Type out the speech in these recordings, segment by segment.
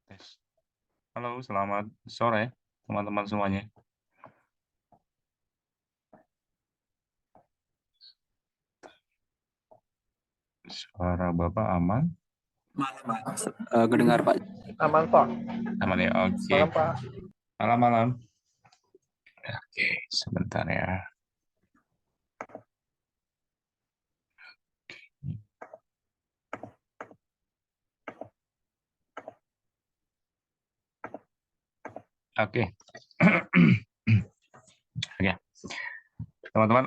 Tes. Halo, selamat sore teman-teman semuanya. Suara Bapak aman? Malam, Pak. Kedengar, Pak. Aman, Pak. Aman ya? Oke. Malam, Pak. Malam-malam. Oke, sebentar ya. Oke. Oke. Teman-teman,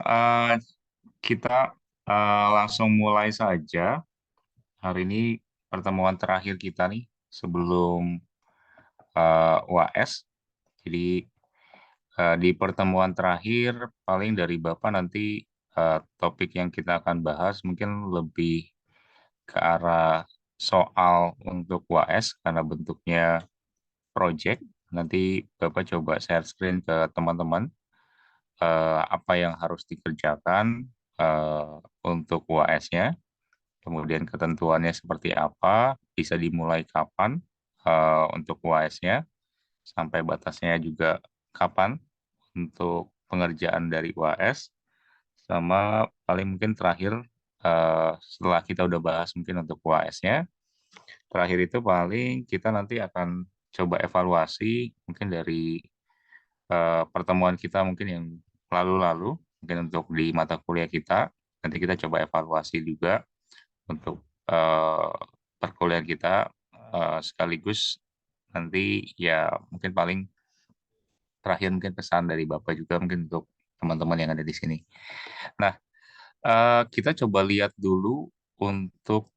kita langsung mulai saja. Hari ini pertemuan terakhir kita nih sebelum UAS. Jadi di pertemuan terakhir paling dari Bapak nanti topik yang kita akan bahas mungkin lebih ke arah soal untuk UAS karena bentuknya project. Nanti Bapak coba share screen ke teman-teman apa yang harus dikerjakan untuk UAS-nya, kemudian ketentuannya seperti apa, bisa dimulai kapan untuk UAS-nya, sampai batasnya juga kapan untuk pengerjaan dari UAS, sama paling mungkin terakhir setelah kita udah bahas mungkin untuk UAS-nya, terakhir itu paling kita nanti akan coba evaluasi mungkin dari pertemuan kita mungkin yang lalu-lalu, mungkin untuk di mata kuliah kita, nanti kita coba evaluasi juga untuk eh, perkuliahan kita, sekaligus nanti ya mungkin paling terakhir mungkin pesan dari Bapak juga mungkin untuk teman-teman yang ada di sini. Nah, kita coba lihat dulu untuk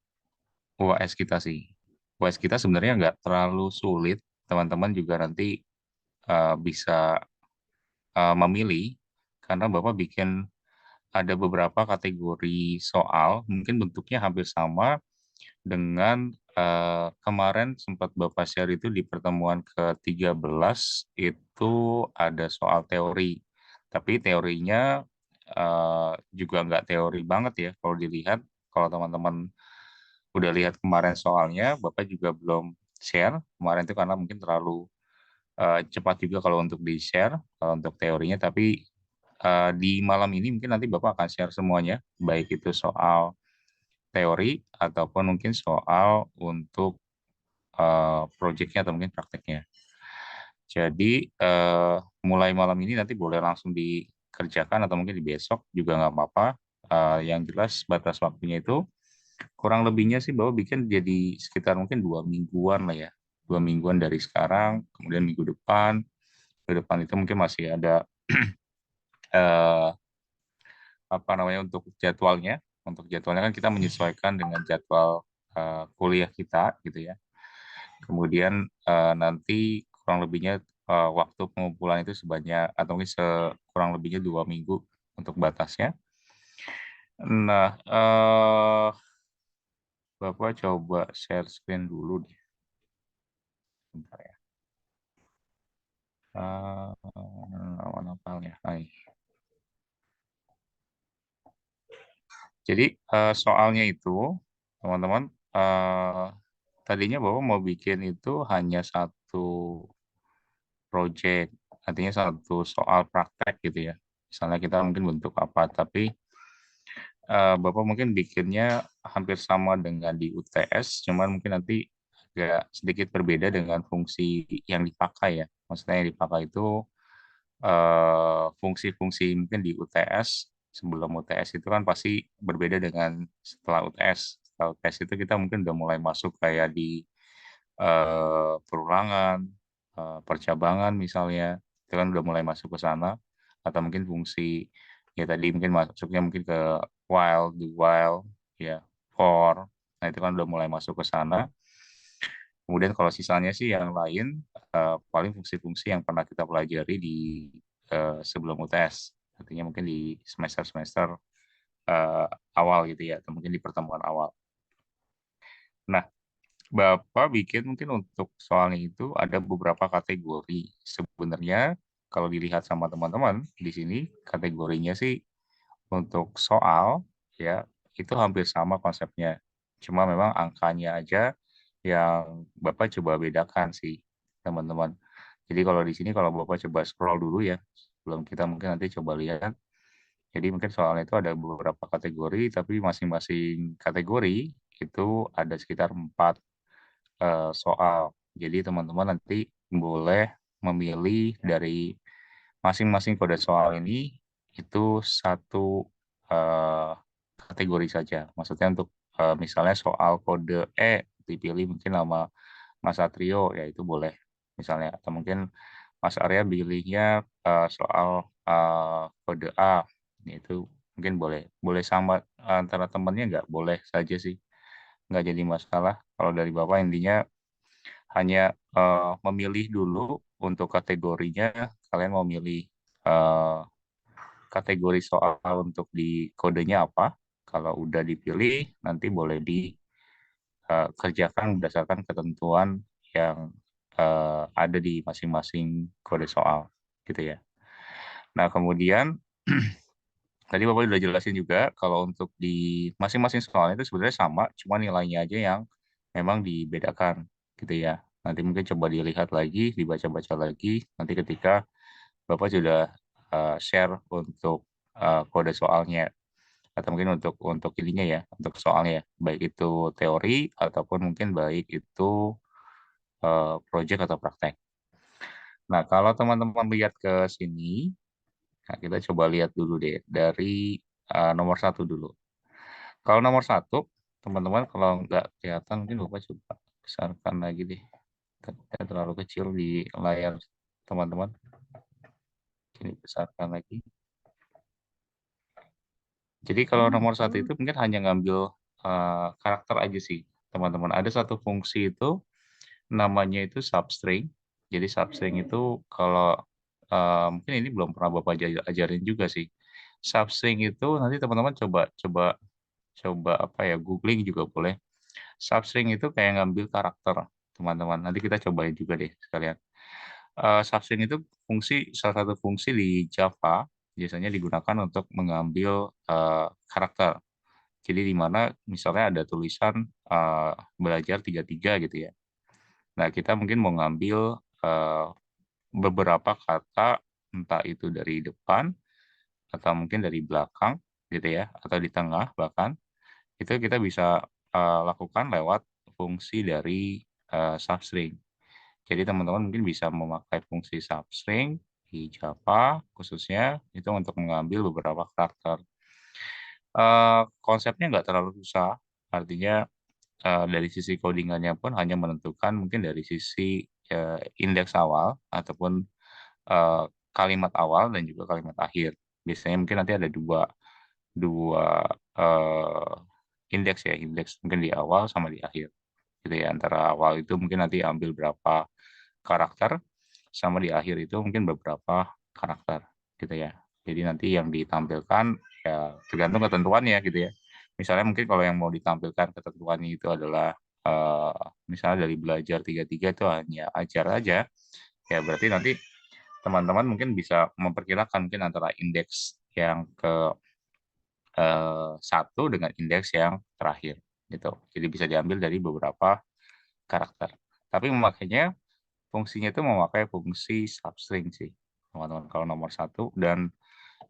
UAS kita sih. UAS kita sebenarnya nggak terlalu sulit, teman-teman juga nanti bisa memilih, karena Bapak bikin ada beberapa kategori soal, mungkin bentuknya hampir sama dengan kemarin sempat Bapak share itu di pertemuan ke-13, itu ada soal teori. Tapi teorinya juga nggak teori banget ya, kalau dilihat, kalau teman-teman udah lihat kemarin soalnya, Bapak juga belum share kemarin itu karena mungkin terlalu cepat juga kalau untuk di-share, kalau untuk teorinya, tapi di malam ini mungkin nanti Bapak akan share semuanya, baik itu soal teori ataupun mungkin soal untuk proyeknya atau mungkin prakteknya. Jadi mulai malam ini nanti boleh langsung dikerjakan atau mungkin di besok juga nggak apa-apa. Yang jelas batas waktunya itu kurang lebihnya sih Bapak bikin jadi sekitar mungkin 2 mingguan lah ya. 2 mingguan dari sekarang, kemudian minggu depan itu mungkin masih ada eh, apa namanya untuk jadwalnya. Untuk jadwalnya kan kita menyesuaikan dengan jadwal kuliah kita gitu ya. Kemudian nanti kurang lebihnya waktu pengumpulan itu sebanyak atau mungkin kurang lebihnya 2 minggu untuk batasnya. Nah, Bapak coba share screen dulu deh. Bentar ya. Lawan apalnya. Hai. Jadi soalnya itu, teman-teman, tadinya Bapak mau bikin itu hanya satu project, artinya satu soal praktek gitu ya. Misalnya kita mungkin bentuk apa, tapi Bapak mungkin bikinnya hampir sama dengan di UTS, cuman mungkin nanti agak sedikit berbeda dengan fungsi yang dipakai ya. Maksudnya yang dipakai itu fungsi-fungsi mungkin di UTS, sebelum UTS itu kan pasti berbeda dengan setelah UTS. Setelah UTS itu kita mungkin udah mulai masuk kayak di perulangan, percabangan misalnya, itu kan udah mulai masuk ke sana, atau mungkin fungsi ya tadi mungkin masuknya mungkin ke while, do while, ya for, nah itu kan udah mulai masuk ke sana. Kemudian kalau sisanya sih yang lain paling fungsi-fungsi yang pernah kita pelajari di sebelum UTS, artinya mungkin di semester-semester eh, awal gitu ya, atau mungkin di pertemuan awal. Nah, Bapak bikin mungkin untuk soalnya itu ada beberapa kategori. Sebenarnya kalau dilihat sama teman-teman di sini kategorinya sih untuk soal ya itu hampir sama konsepnya. Cuma memang angkanya aja yang Bapak coba bedakan sih, teman-teman. Jadi kalau di sini kalau Bapak coba scroll dulu ya, sebelum kita mungkin nanti coba lihat. Jadi mungkin soalnya itu ada beberapa kategori, tapi masing-masing kategori itu ada sekitar 4 soal. Jadi teman-teman nanti boleh memilih dari masing-masing kode soal ini itu satu eh, kategori saja. Maksudnya untuk misalnya soal kode E dipilih mungkin nama Mas Satrio, ya itu boleh misalnya. Atau mungkin Mas Arya pilihnya soal kode A, itu mungkin boleh. Boleh sama antara temannya nggak? Boleh saja sih, nggak jadi masalah. Kalau dari Bapak intinya hanya memilih dulu untuk kategorinya, kalian mau milih eh, kategori soal untuk di kodenya apa. Kalau udah dipilih, nanti boleh dikerjakan berdasarkan ketentuan yang ada di masing-masing kode soal, gitu ya. Nah, kemudian tadi Bapak udah jelasin juga kalau untuk di masing-masing soal itu sebenarnya sama, cuma nilainya aja yang memang dibedakan, gitu ya. Nanti mungkin coba dilihat lagi, dibaca-baca lagi. Nanti ketika Bapak sudah share untuk kode soalnya atau mungkin untuk ininya ya, untuk soalnya, baik itu teori ataupun mungkin baik itu project atau praktek. Nah, kalau teman-teman lihat ke sini, nah kita coba lihat dulu deh dari nomor satu dulu. Kalau nomor satu, teman-teman kalau nggak kelihatan mungkin Bapak coba besarkan lagi deh. Tidak terlalu kecil di layar teman-teman. Ini besarkan lagi. Jadi kalau nomor satu itu mungkin hanya ngambil karakter aja sih, teman-teman. Ada satu fungsi itu namanya itu substring. Jadi substring itu kalau mungkin ini belum pernah Bapak ajarin juga sih. Substring itu nanti teman-teman coba coba coba apa ya, googling juga boleh. Substring itu kayak ngambil karakter, teman-teman. Nanti kita cobain juga deh sekalian. Substring itu salah satu fungsi di Java biasanya digunakan untuk mengambil karakter. Jadi di mana misalnya ada tulisan belajar 33 gitu ya. Nah, kita mungkin mau ngambil beberapa kata, entah itu dari depan atau mungkin dari belakang gitu ya, atau di tengah bahkan, itu kita bisa lakukan lewat fungsi dari substring. Jadi teman-teman mungkin bisa memakai fungsi substring di Java khususnya itu untuk mengambil beberapa karakter. Konsepnya nggak terlalu susah, artinya dari sisi codingannya pun hanya menentukan mungkin dari sisi indeks awal ataupun eh, kalimat awal dan juga kalimat akhir. Biasanya mungkin nanti ada dua dua eh, indeks ya, indeks mungkin di awal sama di akhir. Gitu ya, antara awal itu mungkin nanti ambil berapa karakter, sama di akhir itu mungkin beberapa karakter gitu ya. Jadi nanti yang ditampilkan ya tergantung ketentuannya gitu ya. Misalnya mungkin kalau yang mau ditampilkan ketentuannya itu adalah eh, misalnya dari belajar 33 itu hanya ajar aja, ya berarti nanti teman-teman mungkin bisa memperkirakan mungkin antara indeks yang ke satu dengan indeks yang terakhir gitu. Jadi bisa diambil dari beberapa karakter. Tapi memakainya fungsinya itu memakai fungsi substring sih, teman-teman. Kalau nomor satu dan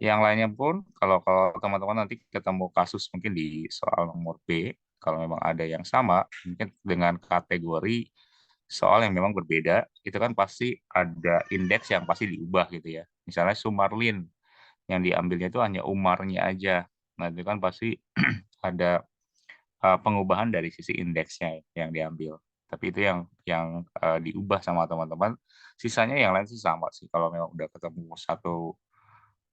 yang lainnya pun kalau kalau teman-teman nanti ketemu kasus mungkin di soal nomor B, kalau memang ada yang sama, mungkin dengan kategori soal yang memang berbeda, itu kan pasti ada indeks yang pasti diubah gitu ya. Misalnya Sumarlin, yang diambilnya itu hanya Umarnya aja. Nah, itu kan pasti ada pengubahan dari sisi indeksnya yang diambil. Tapi itu yang diubah sama teman-teman. Sisanya yang lain sih sama sih. Kalau memang udah ketemu satu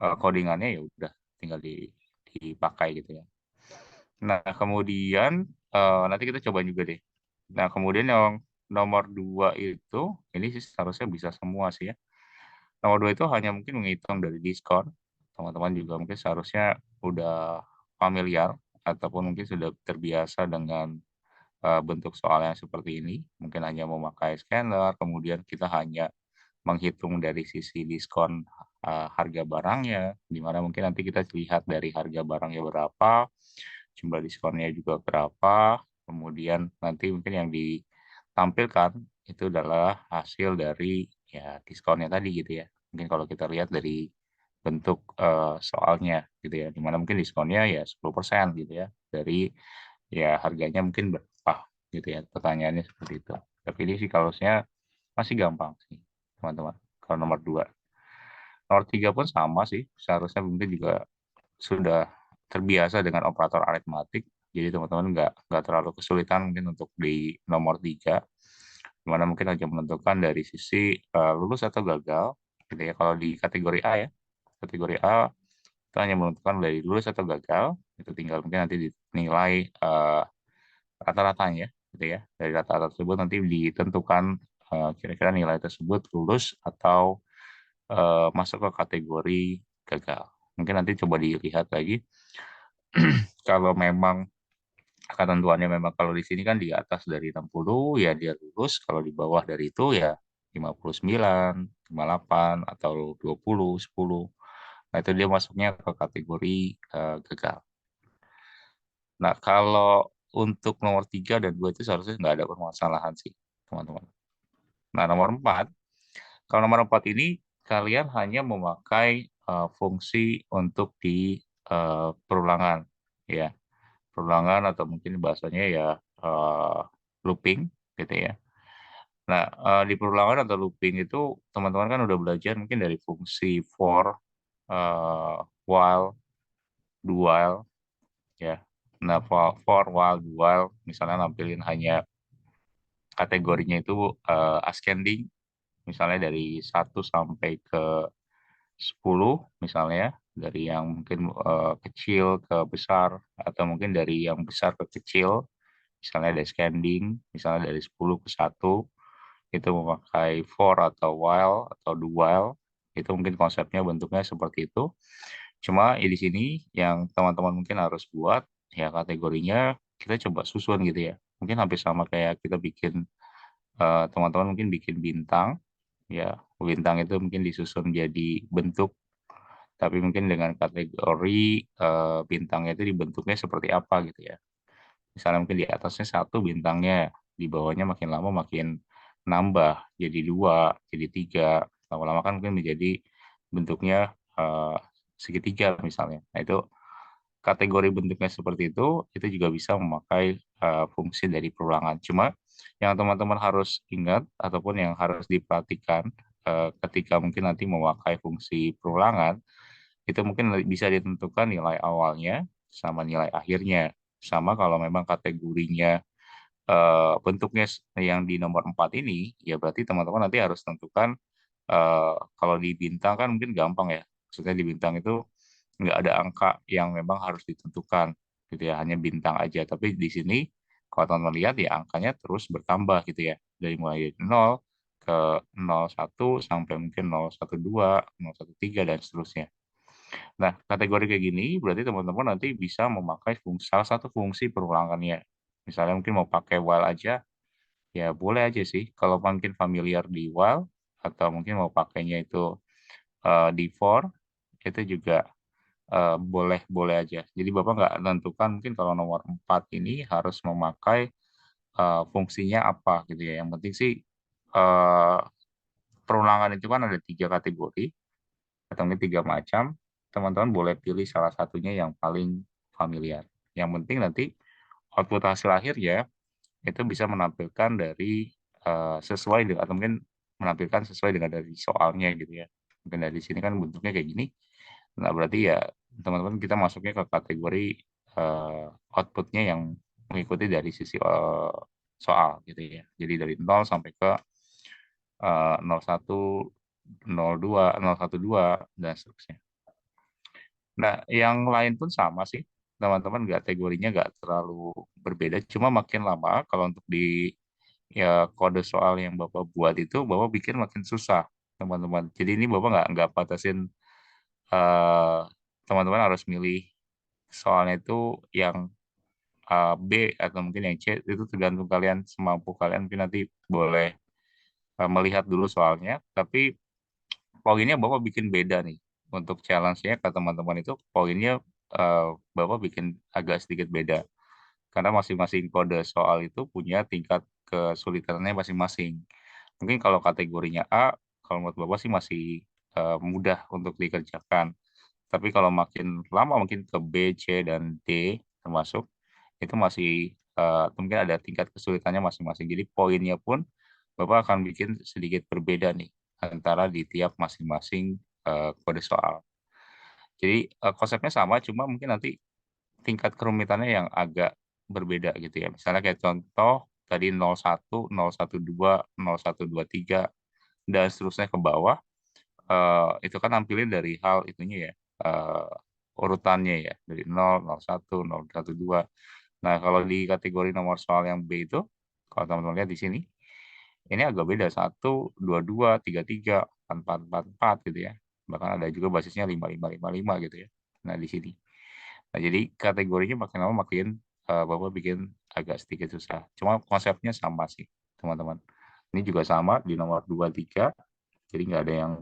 codingannya ya udah tinggal dipakai gitu ya. Nah, kemudian nanti kita coba juga deh. Nah, kemudian yang nomor dua itu, ini sih seharusnya bisa semua sih ya. Nomor dua itu hanya mungkin menghitung dari diskon. Teman-teman juga mungkin seharusnya udah familiar ataupun mungkin sudah terbiasa dengan bentuk soal yang seperti ini. Mungkin hanya memakai scanner, kemudian kita hanya menghitung dari sisi diskon harga barangnya, di mana mungkin nanti kita lihat dari harga barangnya berapa, jumlah diskonnya juga berapa, kemudian nanti mungkin yang tampilkan itu adalah hasil dari ya diskonnya tadi gitu ya. Mungkin kalau kita lihat dari bentuk soalnya gitu ya, dimana mungkin diskonnya ya 10% gitu ya dari ya harganya mungkin berapa gitu ya, pertanyaannya seperti itu. Tapi ini sih kalau saya masih gampang sih teman-teman. Kalau nomor dua, nomor tiga pun sama sih, seharusnya mungkin juga sudah terbiasa dengan operator aritmatik, jadi teman-teman nggak terlalu kesulitan mungkin untuk di nomor tiga, dimana mungkin hanya menentukan dari sisi lulus atau gagal gitu ya. Kalau di kategori A ya, kategori A itu hanya menentukan dari lulus atau gagal, itu tinggal mungkin nanti dinilai rata-ratanya gitu ya. Dari rata-rata tersebut nanti ditentukan kira-kira nilai tersebut lulus atau masuk ke kategori gagal. Mungkin nanti coba dilihat lagi kalau memang ketentuannya, memang kalau di sini kan di atas dari 60 ya dia lulus, kalau di bawah dari itu ya 59, 58 atau 20, 10. Nah, itu dia masuknya ke kategori gagal. Nah, kalau untuk nomor 3 dan 2 itu seharusnya nggak ada permasalahan sih, teman-teman. Nah, nomor 4, kalau nomor 4 ini kalian hanya memakai fungsi untuk di perulangan, ya. Perulangan atau mungkin bahasanya ya looping gitu ya. Nah, di perulangan atau looping itu teman-teman kan udah belajar mungkin dari fungsi for, eh, while, do while ya. Nah, for while, do while misalnya nampilin hanya kategorinya itu ascending, misalnya dari 1 sampai ke 10 misalnya, dari yang mungkin kecil ke besar atau mungkin dari yang besar ke kecil, misalnya descending, misalnya dari 10 ke 1, itu memakai for atau while atau do while, itu mungkin konsepnya bentuknya seperti itu. Cuma ya di sini yang teman-teman mungkin harus buat ya kategorinya kita coba susun gitu ya. Mungkin hampir sama kayak kita bikin teman-teman mungkin bikin bintang ya. Bintang itu mungkin disusun jadi bentuk, tapi mungkin dengan kategori bintangnya itu dibentuknya seperti apa gitu ya. Misalnya mungkin di atasnya satu bintangnya, di bawahnya makin lama makin nambah, jadi dua, jadi tiga, lama-lama kan mungkin menjadi bentuknya segitiga misalnya. Nah itu kategori bentuknya seperti itu juga bisa memakai fungsi dari perulangan. Cuma yang teman-teman harus ingat ataupun yang harus diperhatikan ketika mungkin nanti memakai fungsi perulangan, itu mungkin bisa ditentukan nilai awalnya sama nilai akhirnya. Sama kalau memang kategorinya bentuknya yang di nomor 4 ini, ya berarti teman-teman nanti harus tentukan kalau di bintang kan mungkin gampang ya. Maksudnya di bintang itu nggak ada angka yang memang harus ditentukan gitu ya, hanya bintang aja. Tapi di sini kalau teman-teman lihat ya angkanya terus bertambah gitu ya. Dari mulai dari 0 ke 01 sampai mungkin 012, 013 dan seterusnya. Nah, kategori kayak gini berarti teman-teman nanti bisa memakai salah satu fungsi perulangannya. Misalnya mungkin mau pakai while aja, ya boleh aja sih. Kalau mungkin familiar di while atau mungkin mau pakainya itu di for, itu juga boleh-boleh aja. Jadi Bapak nggak tentukan mungkin kalau nomor 4 ini harus memakai fungsinya apa gitu ya. Yang penting sih eh, perulangan itu kan ada 3 kategori atau mungkin 3 macam. Teman-teman boleh pilih salah satunya yang paling familiar. Yang penting nanti output hasil akhir ya itu bisa menampilkan dari sesuai dengan atau mungkin menampilkan sesuai dengan dari soalnya gitu ya. Mungkin dari sini kan bentuknya kayak gini. Nah, berarti ya teman-teman kita masuknya ke kategori outputnya yang mengikuti dari sisi soal gitu ya. Jadi dari 0 sampai ke 01, 02, 012 dan seterusnya. Nah, yang lain pun sama sih. Teman-teman kategorinya nggak terlalu berbeda. Cuma makin lama kalau untuk di ya kode soal yang Bapak buat itu, Bapak bikin makin susah, teman-teman. Jadi ini Bapak nggak batasin eh, teman-teman harus milih soalnya itu yang B atau mungkin yang C, itu tergantung kalian semampu kalian. Mungkin nanti boleh melihat dulu soalnya. Tapi poinnya Bapak bikin beda nih. Untuk challenge-nya ke teman-teman itu poinnya eh, Bapak bikin agak sedikit beda. Karena masing-masing kode soal itu punya tingkat kesulitannya masing-masing. Mungkin kalau kategorinya A, kalau menurut Bapak sih masih mudah untuk dikerjakan. Tapi kalau makin lama mungkin ke B, C, dan D termasuk, itu masih mungkin ada tingkat kesulitannya masing-masing. Jadi poinnya pun Bapak akan bikin sedikit berbeda nih antara di tiap masing-masing kode soal. Jadi konsepnya sama, cuma mungkin nanti tingkat kerumitannya yang agak berbeda gitu ya. Misalnya kayak contoh tadi 01, 012, 0123, dan seterusnya ke bawah. Itu kan nampilin dari hal itunya ya, urutannya ya, dari 0, 01, 012. Nah, kalau di kategori nomor soal yang B itu, kalau teman-teman lihat di sini, ini agak beda, 1, 22, 33, 4444 gitu ya. Bahkan ada juga basisnya 5555 gitu ya. Nah, di sini. Nah, jadi kategorinya makin lama makin Bapak bikin agak sedikit susah. Cuma konsepnya sama sih, teman-teman. Ini juga sama di nomor 23, jadi nggak ada yang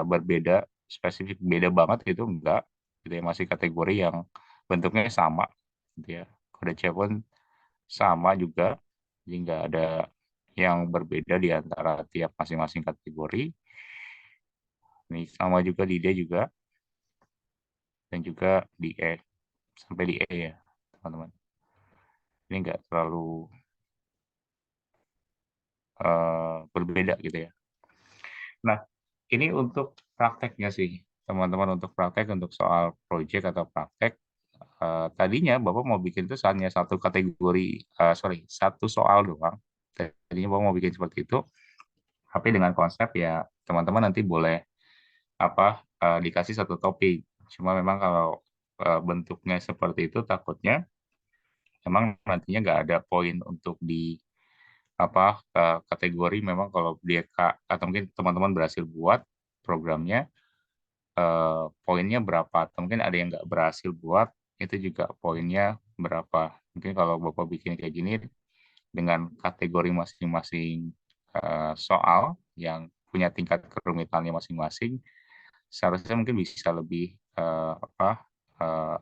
berbeda, spesifik beda banget gitu, enggak. Gitu ya, masih kategori yang bentuknya sama, gitu ya. Kode C pun sama juga, jadi nggak ada yang berbeda di antara tiap masing-masing kategori. Ini sama juga di D juga, dan juga di E, sampai di E ya, teman-teman. Ini nggak terlalu berbeda gitu ya. Nah, ini untuk prakteknya sih, teman-teman, untuk praktek, untuk soal project atau praktek. Tadinya Bapak mau bikin itu hanya satu kategori, sorry, satu soal doang. Tadinya Bapak mau bikin seperti itu, tapi dengan konsep ya teman-teman nanti boleh dikasih satu topik. Cuma memang kalau bentuknya seperti itu, takutnya memang nantinya nggak ada poin untuk di kategori. Memang kalau dia atau mungkin teman-teman berhasil buat programnya, poinnya berapa, atau mungkin ada yang nggak berhasil buat, itu juga poinnya berapa. Mungkin kalau Bapak bikin kayak gini dengan kategori masing-masing soal yang punya tingkat kerumitannya masing-masing, seharusnya mungkin bisa lebih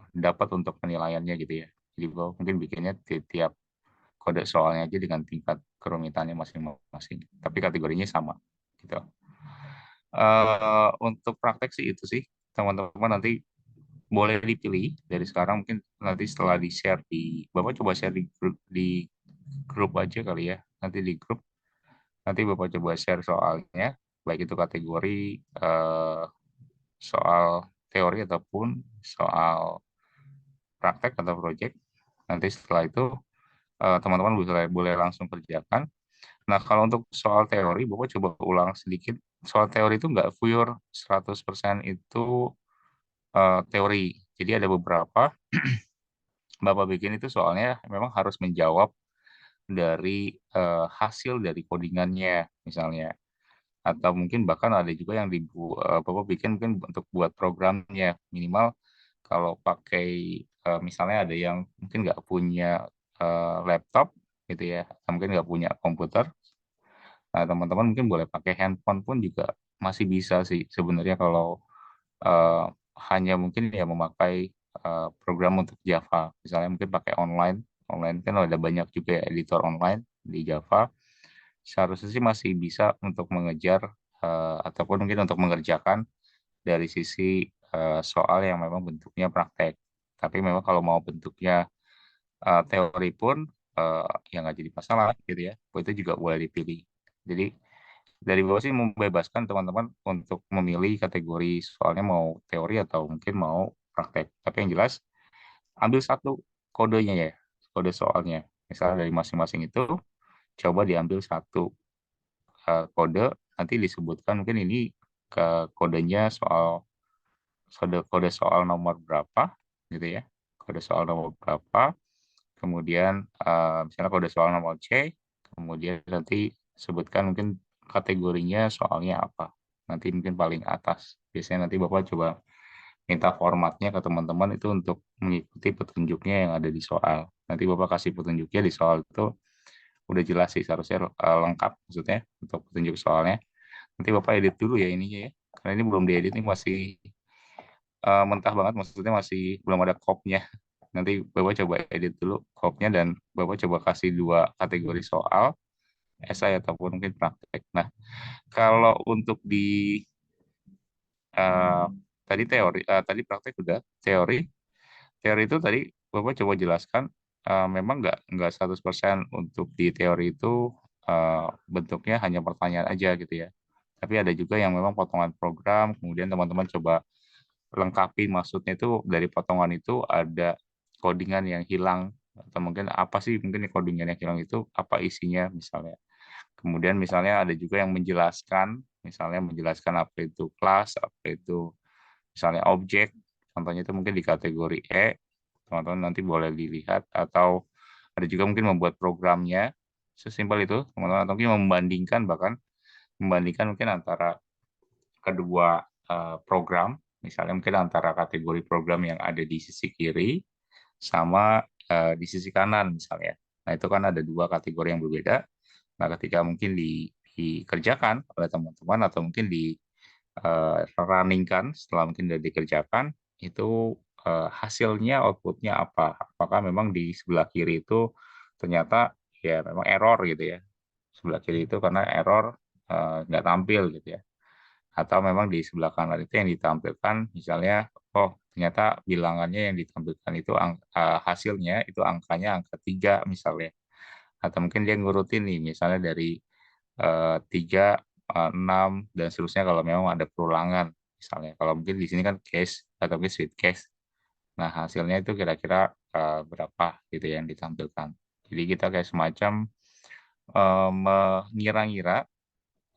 dapat untuk penilaiannya gitu ya. Jadi Bapak mungkin bikinnya tiap kode soalnya aja dengan tingkat kerumitannya masing-masing, tapi kategorinya sama gitu. Untuk praktek sih itu sih, teman-teman nanti boleh dipilih dari sekarang, mungkin nanti setelah di share Bapak coba share di grup aja kali ya, nanti di grup nanti Bapak coba share soalnya, baik itu kategori soal teori ataupun soal praktek atau project. Nanti setelah itu teman-teman boleh langsung kerjakan. Nah, kalau untuk soal teori, Bapak coba ulang sedikit. Soal teori itu nggak pure 100% itu teori. Jadi ada beberapa Bapak bikin itu soalnya memang harus menjawab dari hasil dari codingannya misalnya. Atau mungkin bahkan ada juga yang Bapak bikin mungkin untuk buat programnya. Minimal kalau pakai misalnya ada yang mungkin nggak punya laptop gitu ya, atau mungkin nggak punya komputer. Nah, teman-teman mungkin boleh pakai handphone pun juga masih bisa sih sebenarnya, kalau eh, hanya mungkin ya memakai program untuk Java. Misalnya mungkin pakai online. Online kan ada banyak juga ya editor online di Java. Seharusnya sih masih bisa untuk mengejar ataupun mungkin untuk mengerjakan dari sisi soal yang memang bentuknya praktek. Tapi memang kalau mau bentuknya teori pun ya nggak jadi masalah gitu ya. Itu juga boleh dipilih. Jadi dari bawah sih membebaskan teman-teman untuk memilih kategori soalnya mau teori atau mungkin mau praktek. Tapi yang jelas ambil satu kodenya ya, kode soalnya. Misalnya dari masing-masing itu coba diambil satu kode, nanti disebutkan mungkin ini ke kodenya soal kode soal nomor berapa gitu ya. Kode soal nomor berapa, kemudian misalnya kode soal nomor C, kemudian nanti sebutkan mungkin kategorinya soalnya apa. Nanti mungkin paling atas. Biasanya nanti Bapak coba minta formatnya ke teman-teman itu untuk mengikuti petunjuknya yang ada di soal. Nanti Bapak kasih petunjuknya di soal itu udah jelas sih, seharusnya lengkap maksudnya untuk petunjuk soalnya. Nanti Bapak edit dulu ya ininya ya. Karena ini belum diedit, ini masih mentah banget, maksudnya masih belum ada kopnya. Nanti Bapak coba edit dulu copy-nya dan Bapak coba kasih dua kategori soal, esai ataupun mungkin praktek. Nah, kalau untuk di eh, tadi teori, tadi praktek udah, teori, teori itu tadi Bapak coba jelaskan, memang nggak 100% untuk di teori itu bentuknya hanya pertanyaan aja gitu ya. Tapi ada juga yang memang potongan program, kemudian teman-teman coba lengkapi maksudnya itu dari potongan itu ada codingan yang hilang atau mungkin apa sih mungkin codingan yang hilang itu apa isinya misalnya. Kemudian misalnya ada juga yang menjelaskan, misalnya menjelaskan apa itu kelas, apa itu misalnya objek, contohnya itu mungkin di kategori E, teman-teman nanti boleh dilihat, atau ada juga mungkin membuat programnya, sesimpel itu, teman-teman, atau mungkin membandingkan, bahkan membandingkan mungkin antara kedua program, misalnya mungkin antara kategori program yang ada di sisi kiri, sama di sisi kanan misalnya. Nah itu kan ada dua kategori yang berbeda. Nah ketika mungkin dikerjakan oleh teman-teman atau mungkin di runningkan setelah mungkin sudah dikerjakan itu hasilnya outputnya apa? Apakah memang di sebelah kiri itu ternyata ya memang error gitu ya? Sebelah kiri itu karena error nggak tampil gitu ya? Atau memang di sebelah kanan itu yang ditampilkan misalnya oh ternyata bilangannya yang ditampilkan itu hasilnya itu angkanya angka 3 misalnya. Atau mungkin dia ngurutin nih misalnya dari 3, 6, dan seterusnya kalau memang ada perulangan. Misalnya, kalau mungkin di sini kan case atau mungkin sweet case. Nah, hasilnya itu kira-kira berapa gitu yang ditampilkan. Jadi kita kayak semacam mengira-ngira,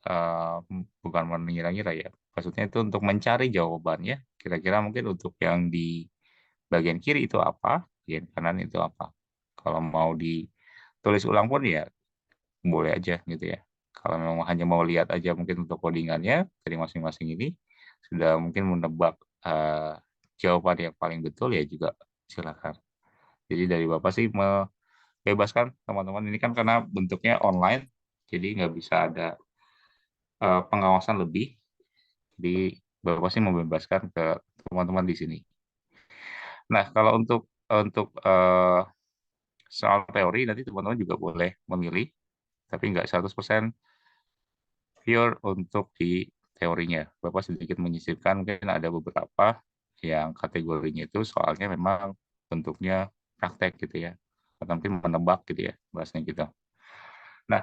eh, bukan mengira-ngira ya, maksudnya itu untuk mencari jawabannya, kira-kira mungkin untuk yang di bagian kiri itu apa, bagian kanan itu apa. Kalau mau ditulis ulang pun ya boleh aja gitu ya. Kalau memang hanya mau lihat aja mungkin untuk codingannya dari masing-masing ini sudah mungkin menebak jawaban yang paling betul ya juga silakan. Jadi dari Bapak sih membebaskan teman-teman ini kan karena bentuknya online, jadi nggak bisa ada pengawasan lebih. Jadi Bapak sih membebaskan ke teman-teman di sini. Nah kalau untuk soal teori nanti teman-teman juga boleh memilih, tapi nggak 100% pure untuk di teorinya. Bapak sedikit menyisipkan mungkin ada beberapa yang kategorinya itu soalnya memang bentuknya praktek gitu ya. Atau mungkin menebak gitu ya bahasanya gitu. Nah,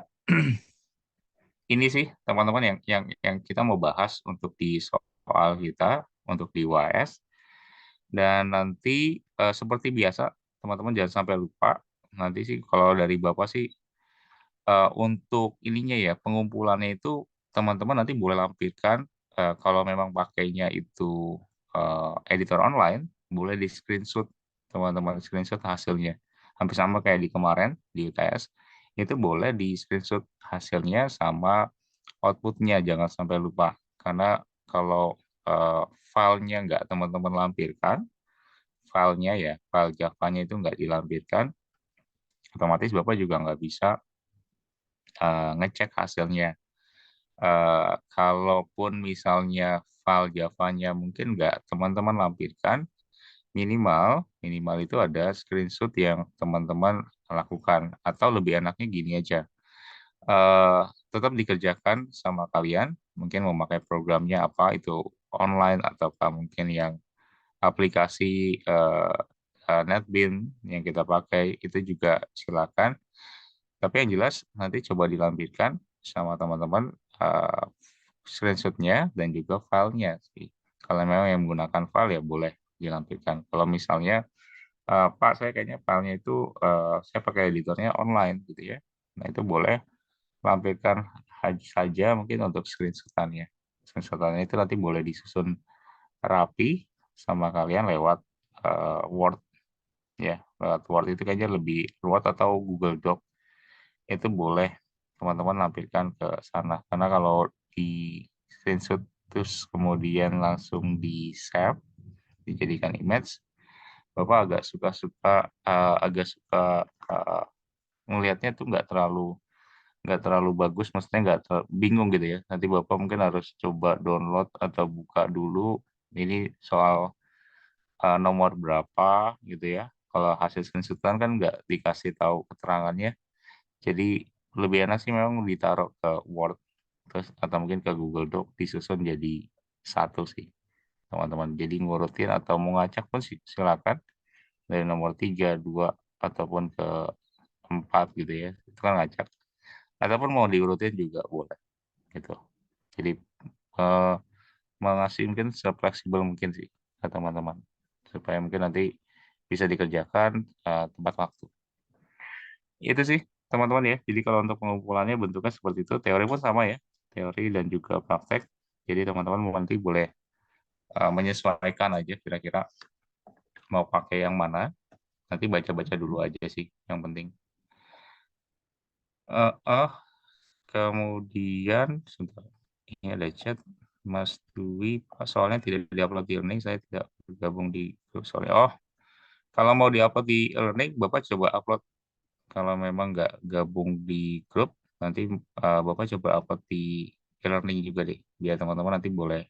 ini sih teman-teman yang kita mau bahas untuk di soal kita untuk di UAS dan nanti seperti biasa teman-teman jangan sampai lupa nanti sih kalau dari Bapak sih untuk ininya ya, pengumpulannya itu teman-teman nanti boleh lampirkan kalau memang pakainya itu editor online, boleh di screenshot teman-teman screenshot hasilnya. Hampir sama kayak di kemarin di UTS, itu boleh di screenshot hasilnya sama outputnya, jangan sampai lupa. Karena kalau filenya nggak teman-teman lampirkan, filenya ya, file Java-nya itu nggak dilampirkan, otomatis Bapak juga nggak bisa ngecek hasilnya. Kalaupun misalnya file Java-nya mungkin nggak teman-teman lampirkan, minimal minimal itu ada screenshot yang teman-teman lakukan. Atau lebih enaknya gini aja, eh, tetap dikerjakan sama kalian, mungkin memakai programnya apa itu online ataukah mungkin yang aplikasi NetBeans yang kita pakai itu juga silakan. Tapi yang jelas nanti coba dilampirkan sama teman-teman uh, screenshotnya dan juga filenya sih. Kalau memang yang menggunakan file ya boleh dilampirkan. Kalau misalnya Pak saya kayaknya filenya itu saya pakai editornya online gitu ya. Nah itu boleh lampirkan saja mungkin untuk screenshotannya. Screenshotannya itu nanti boleh disusun rapi sama kalian lewat Word ya. Lewat Word itu kayaknya lebih Word atau Google Doc itu boleh teman-teman lampirkan ke sana. Karena kalau di screenshot terus kemudian langsung di save, dijadikan image, Bapak agak suka melihatnya tuh nggak terlalu bagus, maksudnya bingung gitu ya. Nanti Bapak mungkin harus coba download atau buka dulu ini soal nomor berapa gitu ya. kalau hasil screenshotan kan nggak dikasih tahu keterangannya. Jadi lebih enak sih memang ditaruh ke Word terus atau mungkin ke Google Doc disusun jadi satu sih teman-teman. Jadi ngurutin atau mau ngacak pun silakan dari nomor 3, 2 ataupun ke 4 gitu ya. Itu kan ngacak. Ataupun mau diurutin juga boleh gitu. Jadi eh, mengasih mungkin sefleksibel mungkin sih ke teman-teman supaya mungkin nanti bisa dikerjakan tepat waktu. Itu sih teman-teman ya. Jadi kalau untuk pengumpulannya bentuknya seperti itu, teori pun sama ya, teori dan juga praktek. Jadi teman-teman nanti boleh menyesuaikan aja kira-kira mau pakai yang mana. Nanti baca-baca dulu aja sih yang penting. Eh, oh, kemudian sebentar. Ini ada chat Mas Dwi, Pak, soalnya tidak diupload di Learning, saya tidak bergabung di grup soalnya. Oh, kalau mau diupload di Learning, Bapak coba upload. Kalau memang nggak gabung di grup, nanti Bapak coba upload di e-learning juga deh. Biar teman-teman nanti boleh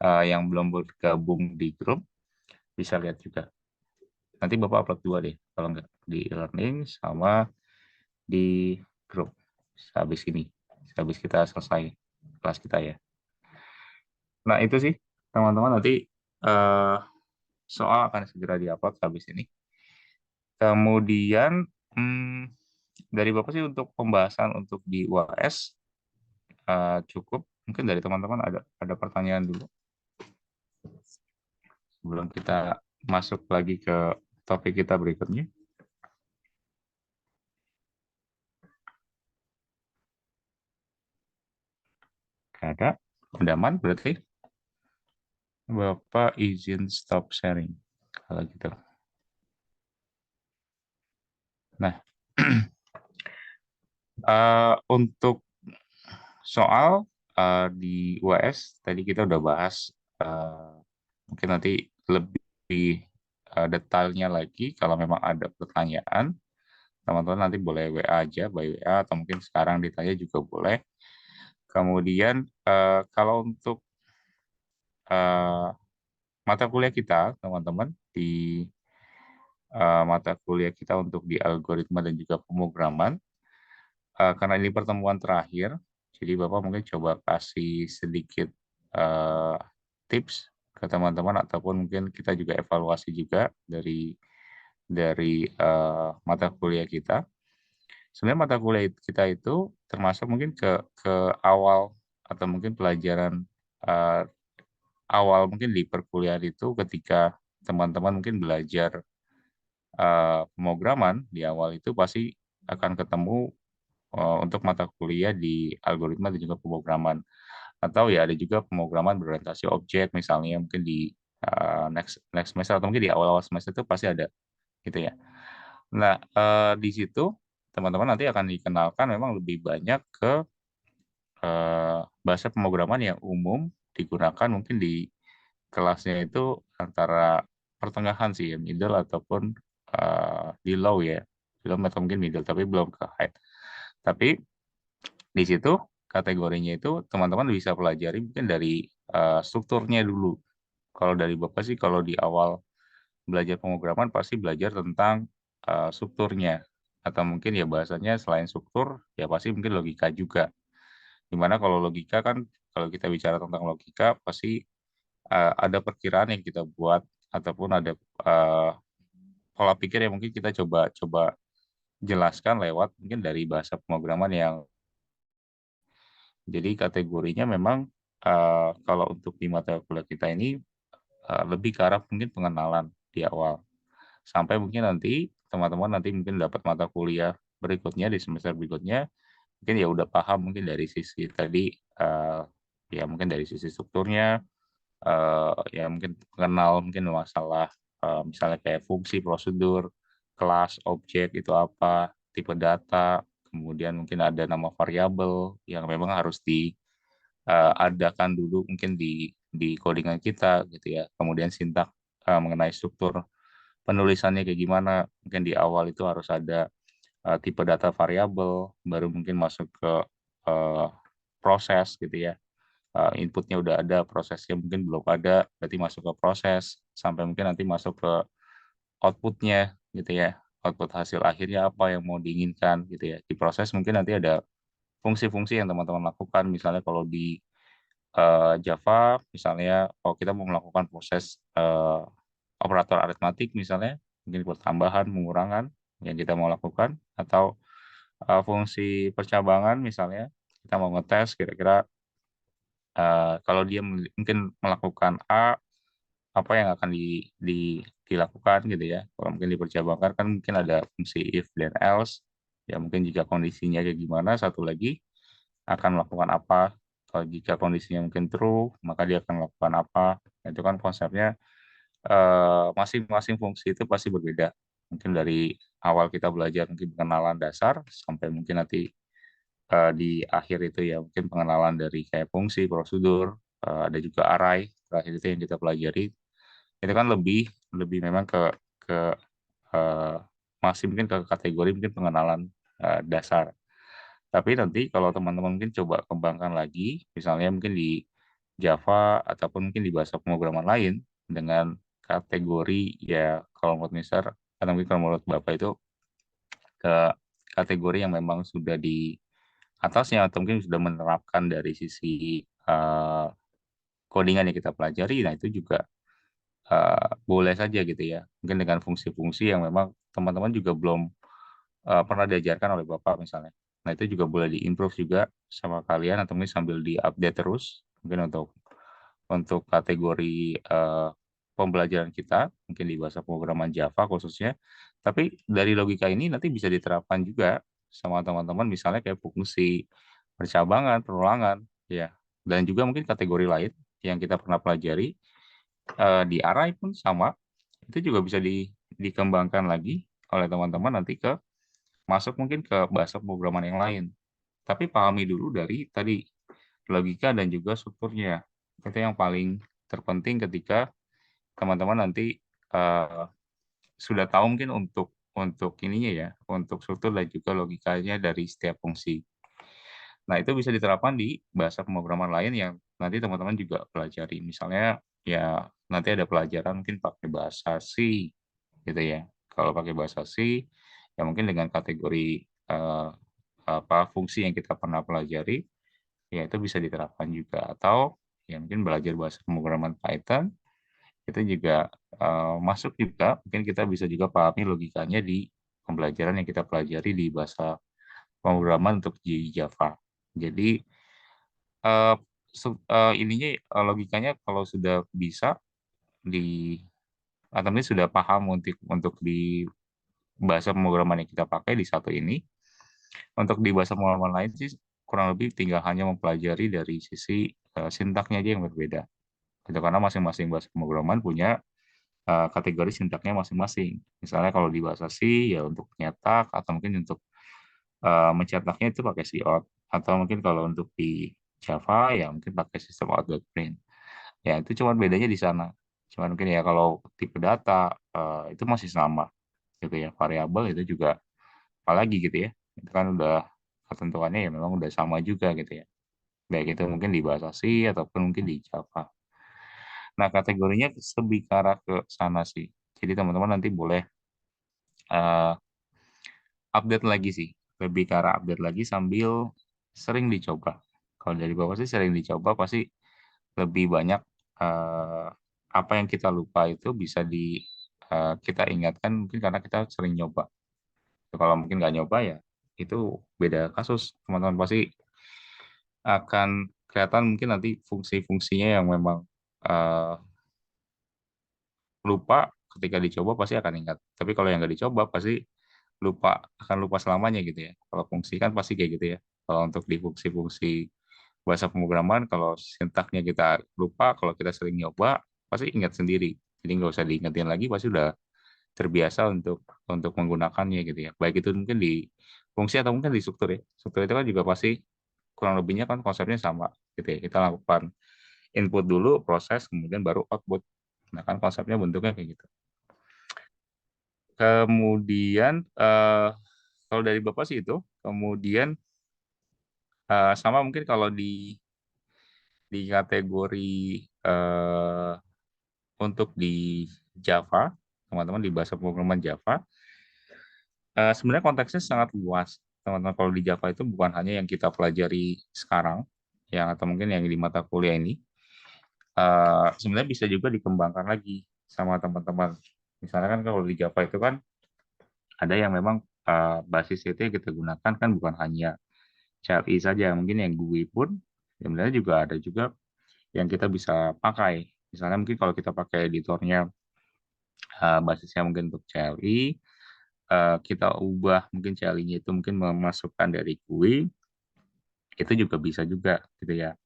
yang belum bergabung di grup bisa lihat juga. Nanti Bapak upload dua deh, kalau nggak di e-learning sama di grup. Habis ini, habis kita selesai kelas kita ya. Nah itu sih teman-teman nanti eh, soal akan segera diupload habis ini. Kemudian dari Bapak sih untuk pembahasan untuk di UAS cukup. Mungkin dari teman-teman ada pertanyaan dulu sebelum kita masuk lagi ke topik kita berikutnya. Ada? Udah aman berarti? Bapak izin stop sharing. Kalau gitu. Nah, untuk soal di UAS tadi kita udah bahas mungkin nanti lebih detailnya lagi kalau memang ada pertanyaan teman-teman nanti boleh WA aja by WA atau mungkin sekarang ditanya juga boleh. Kemudian kalau untuk eh, mata kuliah kita teman-teman di mata kuliah kita untuk di algoritma dan juga pemrograman karena ini pertemuan terakhir jadi Bapak mungkin coba kasih sedikit eh, tips ke teman-teman ataupun mungkin kita juga evaluasi juga dari mata kuliah kita. Sebenarnya mata kuliah kita itu termasuk mungkin ke awal atau mungkin pelajaran eh, awal mungkin di perkuliahan itu ketika teman-teman mungkin belajar pemrograman di awal itu pasti akan ketemu untuk mata kuliah di algoritma dan juga pemrograman atau ya ada juga pemrograman berorientasi objek misalnya mungkin di next next semester atau mungkin di awal-awal semester itu pasti ada gitu ya. Nah, di situ teman-teman nanti akan dikenalkan memang lebih banyak ke bahasa pemrograman yang umum digunakan mungkin di kelasnya itu antara pertengahan sih ya, middle ataupun di low ya. Belum atau mungkin middle, tapi belum ke high. Tapi di situ kategorinya itu teman-teman bisa pelajari mungkin dari strukturnya dulu. Kalau dari Bapak sih kalau di awal belajar pemrograman pasti belajar tentang strukturnya atau mungkin ya bahasanya selain struktur ya pasti mungkin logika juga. Dimana kalau logika kan kalau kita bicara tentang logika pasti ada perkiraan yang kita buat ataupun ada uh, pola pikir yang mungkin kita coba coba jelaskan lewat mungkin dari bahasa pemrograman yang jadi kategorinya memang kalau untuk di mata kuliah kita ini lebih ke arah mungkin pengenalan di awal sampai mungkin nanti teman-teman nanti mungkin dapat mata kuliah berikutnya di semester berikutnya mungkin ya udah paham mungkin dari sisi tadi ya mungkin dari sisi strukturnya ya mungkin kenal mungkin masalah misalnya kayak fungsi, prosedur, kelas, objek itu apa, tipe data, kemudian mungkin ada nama variabel yang memang harus diadakan dulu mungkin di codingan kita gitu ya. Kemudian sintak mengenai struktur penulisannya kayak gimana, mungkin di awal itu harus ada tipe data variabel, baru mungkin masuk ke eh, proses gitu ya inputnya udah ada, prosesnya mungkin belum ada, berarti masuk ke proses, sampai mungkin nanti masuk ke outputnya. gitu ya. Output hasil akhirnya apa yang mau diinginkan gitu ya. Di proses mungkin nanti ada fungsi-fungsi yang teman-teman lakukan. Misalnya kalau di Java, misalnya kalau kita mau melakukan proses operator aritmatik misalnya, mungkin pertambahan, pengurangan yang kita mau lakukan, atau fungsi percabangan misalnya, kita mau ngetes kira-kira kalau dia mungkin melakukan A, apa yang akan dilakukan gitu ya. Kalau mungkin dipercabangkan kan mungkin ada fungsi if dan else. Ya mungkin jika kondisinya kayak gimana, satu lagi akan melakukan apa. Kalau jika kondisinya mungkin true, maka dia akan melakukan apa. Nah, itu kan konsepnya masing-masing fungsi itu pasti berbeda. Mungkin dari awal kita belajar mungkin pengenalan dasar sampai mungkin nanti di akhir itu ya mungkin pengenalan dari kayak fungsi, prosedur, ada juga array. Terakhir itu yang kita pelajari itu kan lebih lebih memang ke eh, masih mungkin ke kategori mungkin pengenalan dasar. Tapi nanti kalau teman-teman mungkin coba kembangkan lagi, misalnya mungkin di Java ataupun mungkin di bahasa pemrograman lain dengan kategori ya kalau menurut Mister atau mungkin kalau menurut Bapak itu ke kategori yang memang sudah di atasnya atau mungkin sudah menerapkan dari sisi codingan yang kita pelajari, nah itu juga boleh saja gitu ya. Mungkin dengan fungsi-fungsi yang memang teman-teman juga belum pernah diajarkan oleh Bapak misalnya. Nah, itu juga boleh diimprove juga sama kalian atau mungkin sambil diupdate terus mungkin untuk kategori pembelajaran kita, mungkin di bahasa pemrograman Java khususnya. Tapi dari logika ini nanti bisa diterapkan juga sama teman-teman misalnya kayak fungsi percabangan, perulangan, ya. Dan juga mungkin kategori lain yang kita pernah pelajari di array pun sama, itu juga bisa dikembangkan lagi oleh teman-teman nanti masuk mungkin ke bahasa pemrograman yang lain. Tapi pahami dulu dari tadi logika dan juga strukturnya. Itu yang paling terpenting ketika teman-teman nanti eh, sudah tahu mungkin untuk ininya ya, untuk struktur dan juga logikanya dari setiap fungsi. Nah, itu bisa diterapkan di bahasa pemrograman lain yang nanti teman-teman juga pelajari. Misalnya ya nanti ada pelajaran mungkin pakai bahasa C gitu ya. Kalau pakai bahasa C ya mungkin dengan kategori eh, apa fungsi yang kita pernah pelajari ya itu bisa diterapkan juga atau ya mungkin belajar bahasa pemrograman Python itu juga masuk juga mungkin kita bisa juga pahami logikanya di pembelajaran yang kita pelajari di bahasa pemrograman untuk di Java. Jadi eh, ininya logikanya kalau sudah bisa di atau mungkin sudah paham untuk di bahasa pemrograman yang kita pakai di satu ini. Untuk di bahasa pemrograman lain sih kurang lebih tinggal hanya mempelajari dari sisi sintaknya aja yang berbeda. Itu karena masing-masing bahasa pemrograman punya kategori sintaknya masing-masing. Misalnya kalau di bahasa C ya untuk nyetak atau mungkin untuk mencetaknya itu pakai cout atau mungkin kalau untuk di Java ya mungkin pakai sistem out.print. Ya itu cuma bedanya di sana. Cuma mungkin ya kalau tipe data itu masih sama gitu ya. Variabel itu juga apalagi gitu ya. Itu kan udah ketentuannya ya memang udah sama juga gitu ya. Baik itu mungkin di bahasa C ataupun mungkin di Java. Nah, kategorinya lebih ke arah ke sana sih. Jadi teman-teman nanti boleh eh, update lagi sih. Lebih ke arah update lagi sambil sering dicoba. Kalau dari bawah sih sering dicoba pasti lebih banyak eh, apa yang kita lupa itu bisa kita ingatkan mungkin karena kita sering nyoba. Kalau mungkin nggak nyoba ya itu beda kasus. Teman-teman pasti akan kelihatan mungkin nanti fungsi-fungsinya yang memang eh, lupa ketika dicoba pasti akan ingat. Tapi kalau yang nggak dicoba pasti akan lupa selamanya gitu ya. Kalau fungsi kan pasti kayak gitu ya. Kalau untuk di fungsi-fungsi bahasa pemrograman, kalau sintaknya kita lupa, kalau kita sering nyoba pasti ingat sendiri. Jadi nggak usah diingetin lagi, pasti udah terbiasa untuk menggunakannya gitu ya. Baik itu mungkin di fungsi atau mungkin di struktur ya. Struktur itu kan juga pasti kurang lebihnya kan konsepnya sama gitu ya. Kita lakukan input dulu, proses, kemudian baru output. Nah kan konsepnya bentuknya kayak gitu. Kemudian kalau dari Bapak sih itu, kemudian sama mungkin kalau di kategori untuk di Java, teman-teman di bahasa pemrograman Java, Sebenarnya konteksnya sangat luas, teman-teman. Kalau di Java itu bukan hanya yang kita pelajari sekarang, yang atau mungkin yang di mata kuliah ini, sebenarnya bisa juga dikembangkan lagi sama teman-teman. Misalnya kan kalau di Java itu kan ada yang memang basis itu yang kita gunakan kan bukan hanya CLI saja, mungkin yang GUI pun sebenarnya juga ada juga yang kita bisa pakai. Misalnya mungkin kalau kita pakai editornya basisnya mungkin untuk CLI, kita ubah mungkin CLI-nya itu mungkin memasukkan dari GUI, itu juga bisa juga gitu ya.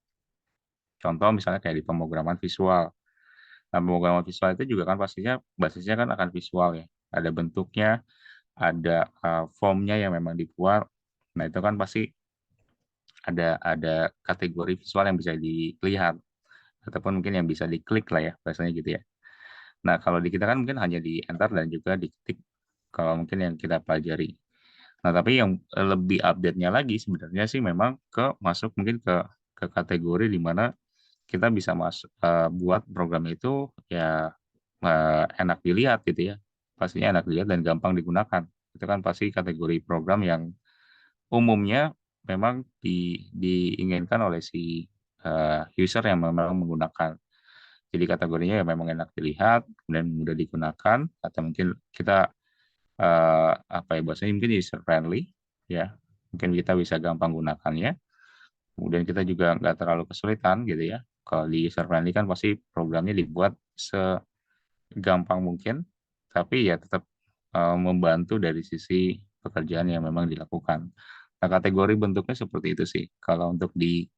Contoh misalnya kayak di pemrograman visual. Nah, pemrograman visual itu juga kan pastinya basisnya kan akan visual ya. Ada bentuknya, ada formnya yang memang dibuat. Nah, itu kan pasti ada kategori visual yang bisa dilihat ataupun mungkin yang bisa diklik lah ya bahasanya gitu ya. Nah, kalau di kita kan mungkin hanya di enter dan juga diketik kalau mungkin yang kita pelajari. Nah, tapi yang lebih update-nya lagi sebenarnya sih memang masuk mungkin ke kategori di mana kita bisa buat program itu ya enak dilihat gitu ya. Pastinya enak dilihat dan gampang digunakan. Itu kan pasti kategori program yang umumnya memang diinginkan oleh si user yang memang menggunakan. Jadi kategorinya ya memang enak dilihat, kemudian mudah digunakan, atau mungkin kita apa ya bahasanya mungkin user friendly ya, mungkin kita bisa gampang gunakannya. Kemudian kita juga nggak terlalu kesulitan gitu ya. Kalau di user friendly kan pasti programnya dibuat segampang mungkin, tapi ya tetap membantu dari sisi pekerjaan yang memang dilakukan. Nah, kategori bentuknya seperti itu sih. Kalau untuk di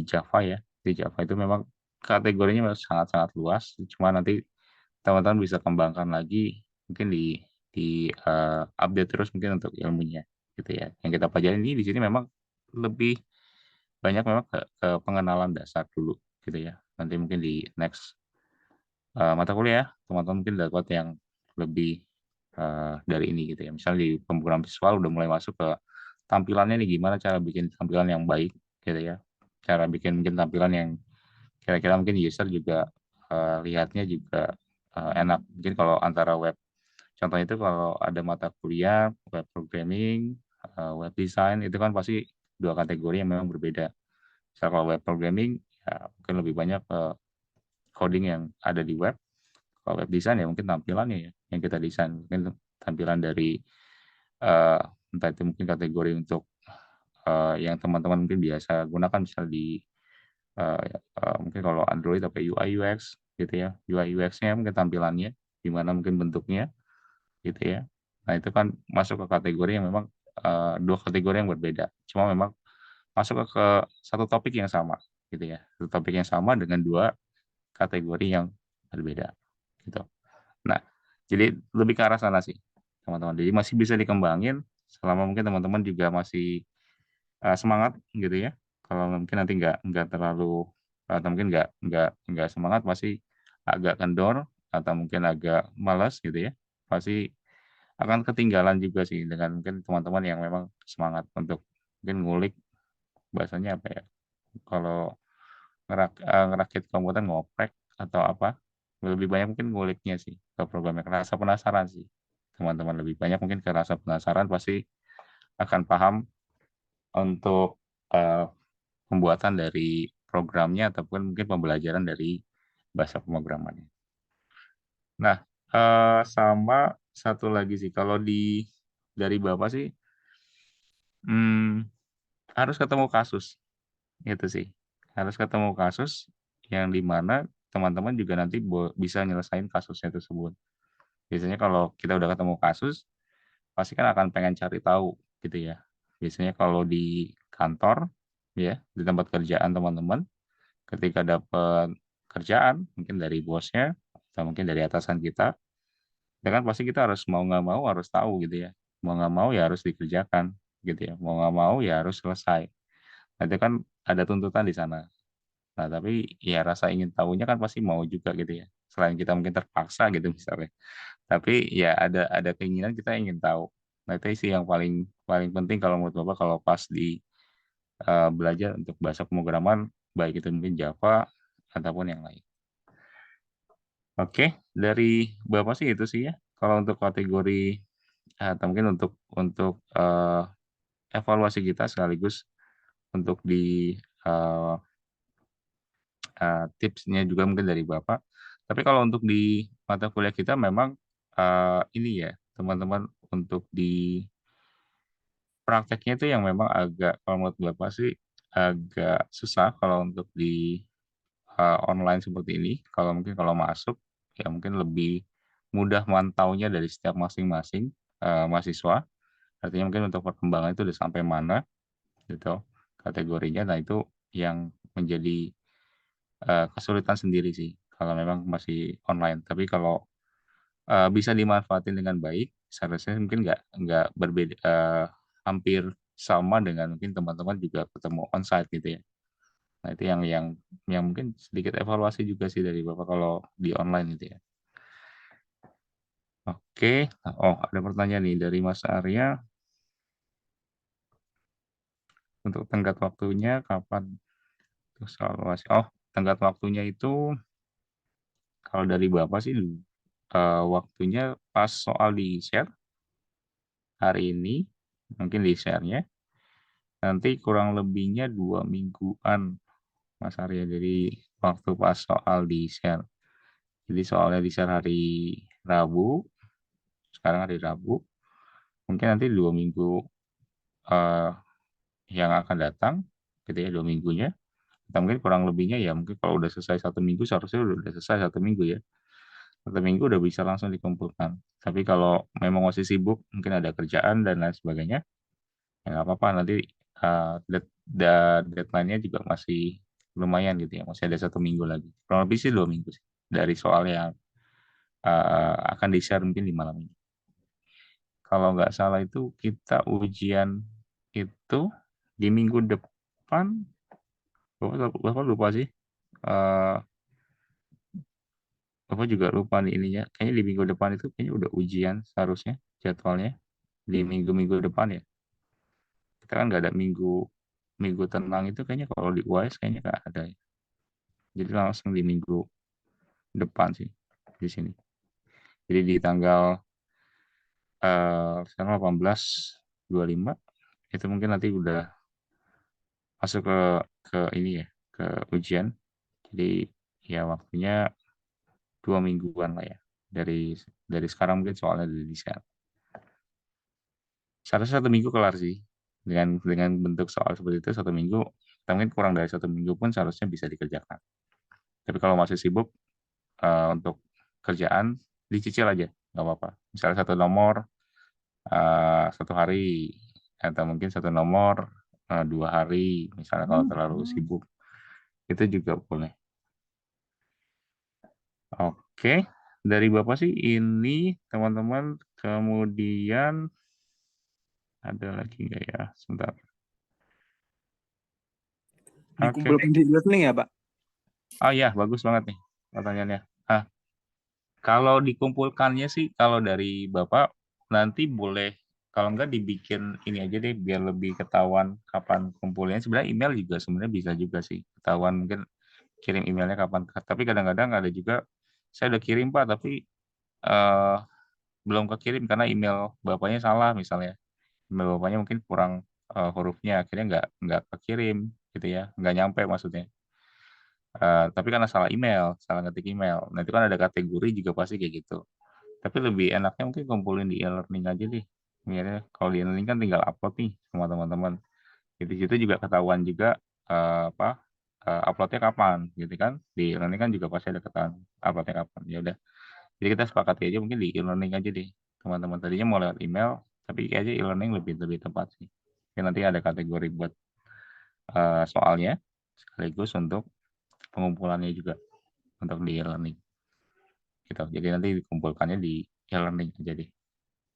Java ya, di Java itu memang kategorinya memang sangat-sangat luas. Cuma nanti teman-teman bisa kembangkan lagi, mungkin di update terus mungkin untuk ilmunya, gitu ya. Yang kita pelajari ini di sini memang lebih banyak memang ke pengenalan dasar dulu, gitu ya. Nanti mungkin di next mata kuliah, teman-teman mungkin dapat yang lebih dari ini gitu ya. Misalnya di pemrograman visual udah mulai masuk ke tampilannya nih gimana cara bikin tampilan yang baik gitu ya. Cara bikin mungkin tampilan yang kira-kira mungkin user juga lihatnya juga enak. Mungkin kalau antara web, contohnya itu kalau ada mata kuliah web programming, web design itu kan pasti dua kategori yang memang berbeda. Misal kalau web programming ya mungkin lebih banyak coding yang ada di web. Kalau web design ya mungkin tampilannya ya yang kita desain. Mungkin tampilan dari eh, entah itu mungkin kategori untuk yang teman-teman mungkin biasa gunakan misal di mungkin kalau Android apa UI UX gitu ya. UI UX-nya mungkin tampilannya gimana mungkin bentuknya gitu ya. Nah, itu kan masuk ke kategori yang memang dua kategori yang berbeda. Cuma memang masuk ke satu topik yang sama gitu ya. Satu topik yang sama dengan dua kategori yang berbeda gitu. Nah, jadi lebih ke arah sana sih, teman-teman. Jadi masih bisa dikembangin selama mungkin teman-teman juga masih semangat gitu ya. Kalau mungkin nanti nggak terlalu atau mungkin nggak semangat masih agak kendor atau mungkin agak malas gitu ya. Pasti akan ketinggalan juga sih dengan mungkin teman-teman yang memang semangat untuk mungkin ngulik bahasanya apa ya. Kalau ngerakit komputer ngoprek atau apa lebih banyak mungkin nguliknya sih ke programnya rasa penasaran sih teman-teman lebih banyak mungkin ke rasa penasaran pasti akan paham untuk eh, pembuatan dari programnya ataupun mungkin pembelajaran dari bahasa pemrogramannya. Nah, sama satu lagi sih kalau dari Bapak sih hmm, harus ketemu kasus itu sih harus ketemu kasus yang dimana teman-teman juga nanti bisa nyelesain kasusnya tersebut. Biasanya kalau kita udah ketemu kasus, pasti kan akan pengen cari tahu gitu ya. Biasanya kalau di kantor, ya, di tempat kerjaan teman-teman, ketika dapat kerjaan, mungkin dari bosnya, atau mungkin dari atasan kita, ya kan pasti kita harus mau nggak mau harus tahu gitu ya. Mau nggak mau ya harus dikerjakan gitu ya. Mau nggak mau ya harus selesai. Nah, itu kan ada tuntutan di sana. Nah, tapi ya rasa ingin tahunya kan pasti mau juga gitu ya. Selain kita mungkin terpaksa gitu misalnya. Tapi ya ada keinginan kita ingin tahu. Nah, itu sih yang paling paling penting kalau menurut Bapak kalau pas belajar untuk bahasa pemrograman baik itu mungkin Java ataupun yang lain. Oke, dari Bapak sih itu sih ya. Kalau untuk kategori atau mungkin untuk evaluasi kita sekaligus untuk di eh, tipsnya juga mungkin dari Bapak. Tapi kalau untuk di mata kuliah kita memang ini ya teman-teman, untuk di prakteknya itu yang memang agak, kalau menurut Bapak sih agak susah kalau untuk di online seperti ini. Kalau mungkin kalau masuk ya mungkin lebih mudah mantaunya dari setiap masing-masing mahasiswa. Artinya mungkin untuk perkembangan itu udah sampai mana gitu kategorinya. Nah itu yang menjadi kesulitan sendiri sih kalau memang masih online. Tapi kalau bisa dimanfaatin dengan baik, seharusnya mungkin nggak berbeda, hampir sama dengan mungkin teman-teman juga ketemu onsite gitu ya. Nah itu yang mungkin sedikit evaluasi juga sih dari Bapak kalau di online gitu ya. Oke, oh ada pertanyaan nih dari Mas Arya, untuk tenggat waktunya kapan terus evaluasi? Oh, tenggat waktunya itu kalau dari Bapak sih waktunya pas soal di share hari ini, mungkin di share-nya nanti kurang lebihnya 2 mingguan Mas Arya. Jadi waktu pas soal di share, jadi soalnya di share hari Rabu, sekarang hari Rabu, mungkin nanti 2 minggu eh, yang akan datang gitu ya, 2 minggunya, atau mungkin kurang lebihnya ya mungkin kalau udah selesai 1 minggu seharusnya udah selesai 1 minggu ya, 1 minggu udah bisa langsung dikumpulkan. Tapi kalau memang masih sibuk mungkin ada kerjaan dan lain sebagainya, ya nggak apa-apa, nanti deadline-nya juga masih lumayan gitu ya, masih ada 1 minggu lagi, kurang lebih sih 2 minggu sih dari soal yang akan di-share mungkin di malam ini. Kalau nggak salah itu kita ujian itu di minggu depan. Bapak lupa sih. Eh, Bapak juga lupa nih ininya. Kayaknya di minggu depan itu kayaknya udah ujian seharusnya jadwalnya di minggu-minggu depan ya. Kita kan nggak ada minggu minggu tenang itu kayaknya, kalau di UAS kayaknya nggak ada ya. Jadi langsung di minggu depan sih di sini. Jadi di tanggal sekarang 18, 25 itu mungkin nanti udah masuk ke ini ya, ke ujian. Jadi ya waktunya 2 mingguan lah ya dari sekarang, mungkin soalnya dari desain. Seharusnya 1 minggu kelar sih, dengan bentuk soal seperti itu 1 minggu. Atau mungkin kurang dari 1 minggu pun seharusnya bisa dikerjakan. Tapi kalau masih sibuk untuk kerjaan, dicicil aja nggak apa-apa. Misalnya satu nomor 1 hari, atau mungkin satu nomor 2 hari, misalnya kalau terlalu sibuk, itu juga boleh. Oke, dari Bapak sih ini teman-teman. Kemudian ada lagi nggak ya? Sebentar. Oke. Dikumpulkan di e-learning ya, Pak? Oh iya, bagus banget nih pertanyaannya. Ah, kalau dikumpulkannya sih, kalau dari Bapak nanti boleh, kalau enggak dibikin ini aja deh biar lebih ketahuan kapan kumpulnya. Sebenarnya email juga sebenarnya bisa juga sih ketahuan, mungkin kirim emailnya kapan. Tapi kadang-kadang ada juga, saya udah kirim Pak, tapi eh, belum kekirim karena email Bapaknya salah misalnya. Email Bapaknya mungkin kurang hurufnya, akhirnya nggak kekirim gitu ya, nggak nyampe maksudnya. Tapi karena salah email, salah ngetik email. Nah itu kan ada kategori juga pasti kayak gitu. Tapi lebih enaknya mungkin kumpulin di e-learning aja deh. Mikirnya kalau di e-learning kan tinggal upload nih sama teman-teman. Di situ juga ketahuan juga apa uploadnya kapan gitu kan. Di e-learning kan juga pasti ada ketahuan uploadnya kapan. Ya udah. Jadi kita sepakati aja mungkin di e-learning aja deh. Teman-teman tadinya mau lewat email, tapi kayaknya e-learning lebih lebih tepat sih. Mungkin nanti ada kategori buat soalnya sekaligus untuk pengumpulannya juga untuk di e-learning gitu. Jadi nanti dikumpulkannya di e-learning aja deh.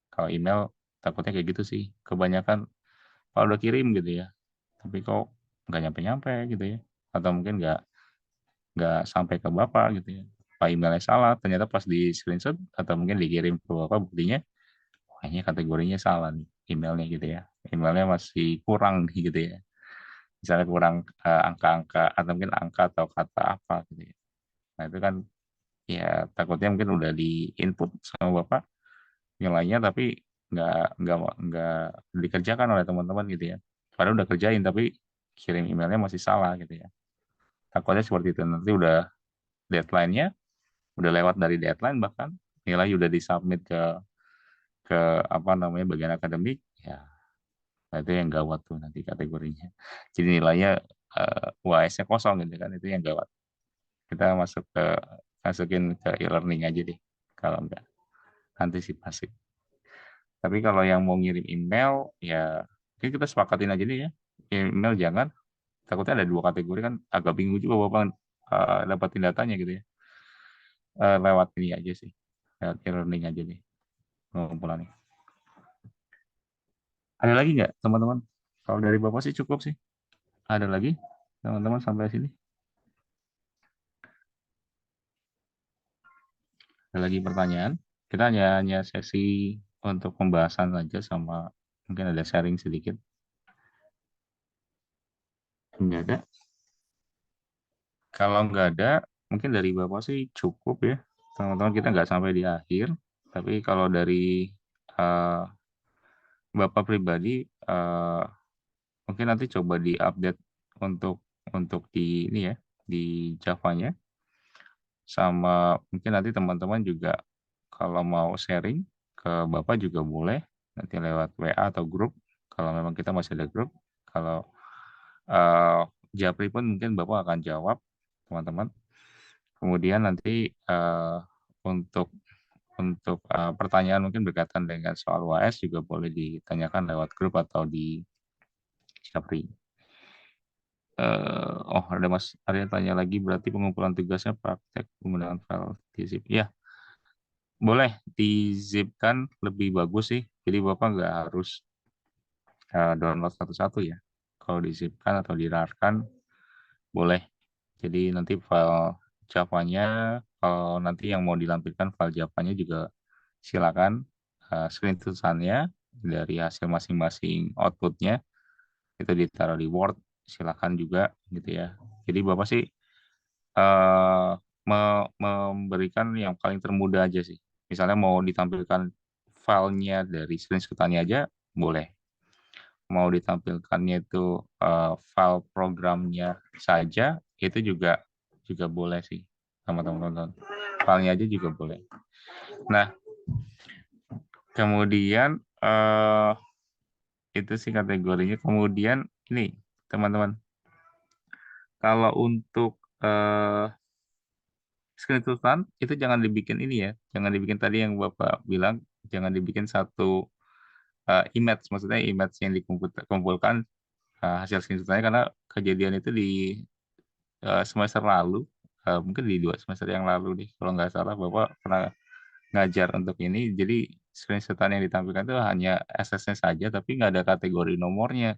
Kalau email takutnya kayak gitu sih. Kebanyakan kalau udah kirim gitu ya, tapi kok nggak nyampe-nyampe gitu ya. Atau mungkin nggak sampai ke Bapak gitu ya. Pak emailnya salah, ternyata pas di screenshot atau mungkin dikirim ke Bapak buktinya, kayaknya kategorinya salah nih emailnya gitu ya. Emailnya masih kurang nih gitu ya. Misalnya kurang angka-angka atau mungkin angka atau kata apa gitu ya. Nah itu kan ya takutnya mungkin udah di input sama Bapak nilainya, tapi nggak dikerjakan oleh teman-teman gitu ya. Padahal udah kerjain tapi kirim emailnya masih salah gitu ya. Takutnya seperti itu nanti udah deadline-nya udah lewat dari deadline bahkan nilai udah disubmit ke apa namanya bagian akademik ya. Nah, itu yang gawat tuh nanti kategorinya. Jadi nilainya UAS-nya kosong gitu kan itu yang gawat. Kita masukin ke e-learning aja deh kalau enggak antisipasi. Tapi kalau yang mau ngirim email ya mungkin kita sepakatin aja deh ya. Email jangan takutnya ada dua kategori kan agak bingung juga Bapak dapatin datanya gitu ya. Lewat ini aja sih. Lewat e-learning aja deh pengumpulannya. Ada lagi nggak teman-teman? Kalau dari Bapak sih cukup sih. Ada lagi teman-teman sampai sini? Ada lagi pertanyaan? Kita hanya sesi untuk pembahasan saja sama mungkin ada sharing sedikit. Enggak ada. Kalau nggak ada, mungkin dari Bapak sih cukup ya. Teman-teman kita nggak sampai di akhir. Tapi kalau dari eh, Bapak pribadi, eh, mungkin nanti coba diupdate untuk di ini ya, di Java-nya. Sama mungkin nanti teman-teman juga kalau mau sharing ke Bapak juga boleh nanti lewat WA atau grup kalau memang kita masih ada grup. Kalau eh, Japri pun mungkin Bapak akan jawab teman-teman. Kemudian nanti untuk pertanyaan mungkin berkaitan dengan soal UAS juga boleh ditanyakan lewat grup atau di Japri. Oh ada Mas Arya tanya lagi berarti pengumpulan tugasnya praktek penggunaan file di zip. Ya, boleh di-zipkan lebih bagus sih. Jadi Bapak nggak harus download satu-satu ya. Kalau di-zipkan atau di-rar-kan boleh. Jadi nanti file Java-nya, kalau nanti yang mau dilampirkan file Java-nya juga silakan screenshot-nya dari hasil masing-masing output-nya itu ditaruh di Word, silakan juga gitu ya. Jadi Bapak sih eh, memberikan yang paling termudah aja sih. Misalnya mau ditampilkan filenya dari screenshot-nya aja, boleh. Mau ditampilkannya itu file programnya saja, itu juga juga boleh sih sama teman-teman. Filenya aja juga boleh. Nah, kemudian itu sih kategorinya. Kemudian ini teman-teman, kalau untuk screenshotan itu jangan dibikin ini ya, jangan dibikin tadi yang Bapak bilang, jangan dibikin satu image, maksudnya image yang dikumpulkan hasil screenshotannya karena kejadian itu di semester lalu, mungkin di 2 semester yang lalu nih, kalau nggak salah Bapak pernah ngajar untuk ini, jadi screenshotan yang ditampilkan itu hanya SS-nya saja, tapi nggak ada kategori nomornya,